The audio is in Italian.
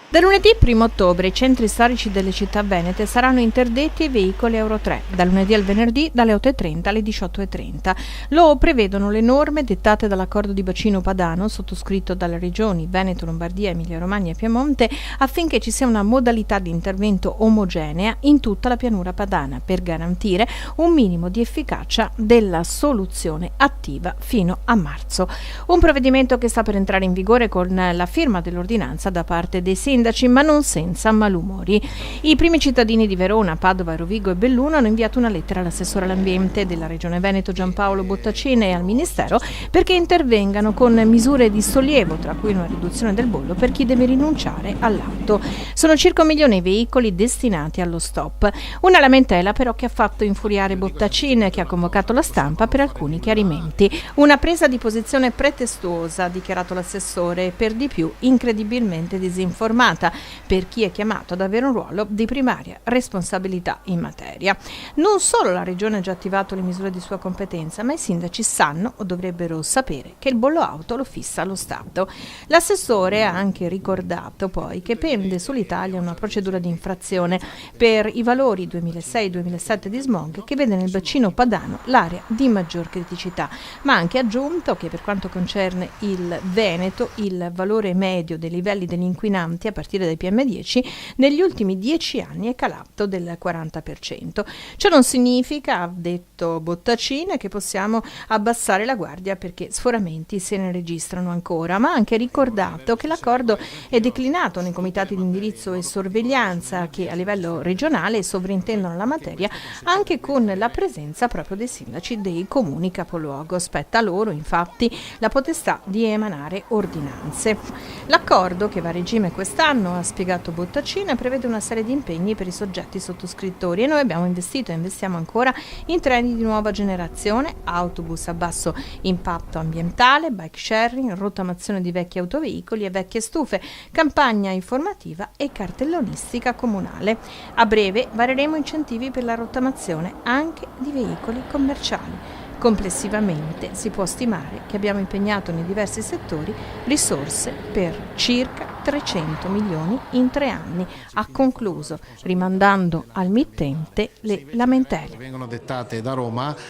Da lunedì 1 ottobre i centri storici delle città venete saranno interdetti ai veicoli Euro 3, da lunedì al venerdì dalle 8.30 alle 18.30. Lo prevedono le norme dettate dall'accordo di bacino padano sottoscritto dalle regioni Veneto, Lombardia, Emilia-Romagna e Piemonte affinché ci sia una modalità di intervento omogenea in tutta la pianura padana per garantire un minimo di efficacia della soluzione attiva fino a marzo. Un provvedimento che sta per entrare in vigore con la firma dell'ordinanza da parte dei sindaci, ma non senza malumori. I primi cittadini di Verona, Padova, Rovigo e Belluno hanno inviato una lettera all'assessore all'ambiente della Regione Veneto Giampaolo Bottacine e al Ministero perché intervengano con misure di sollievo, tra cui una riduzione del bollo per chi deve rinunciare all'auto. Sono circa 1 milione i veicoli destinati allo stop. Una lamentela però che ha fatto infuriare Bottacine, che ha convocato la stampa per alcuni chiarimenti. Una presa di posizione pretestuosa, ha dichiarato l'assessore, e per di più incredibilmente disinformata per chi è chiamato ad avere un ruolo di primaria responsabilità in materia. Non solo la Regione ha già attivato le misure di sua competenza, ma i sindaci sanno o dovrebbero sapere che il bollo auto lo fissa lo Stato. L'assessore ha anche ricordato poi che pende sull'Italia una procedura di infrazione per i valori 2006-2007 di smog che vede nel bacino padano l'area di maggior criticità, ma ha anche aggiunto che per quanto concerne il Veneto il valore medio dei livelli degli inquinanti a partire dai PM10 negli ultimi 10 anni è calato del 40%. Ciò non significa, ha detto Bottacine, che possiamo abbassare la guardia perché sforamenti se ne registrano ancora, ma ha anche ricordato che l'accordo è declinato nei comitati di indirizzo e sorveglianza che a livello regionale sovrintendono la materia anche con la presenza proprio dei sindaci dei comuni capoluogo. Spetta a loro infatti la potestà di emanare ordinanze. L'accordo, che va a regime quest'anno, ha spiegato Bottacine, prevede una serie di impegni per i soggetti sottoscrittori e noi abbiamo investito e investiamo ancora in treni di nuova generazione, autobus a basso impatto ambientale, bike sharing, rottamazione di vecchi autoveicoli e vecchie stufe, campagna informativa e cartellonistica comunale. A breve vareremo incentivi per la rottamazione anche di veicoli commerciali. Complessivamente si può stimare che abbiamo impegnato nei diversi settori risorse per circa 300 milioni in 3 anni, ha concluso, rimandando al mittente le lamentele. Vengono dettate da Roma.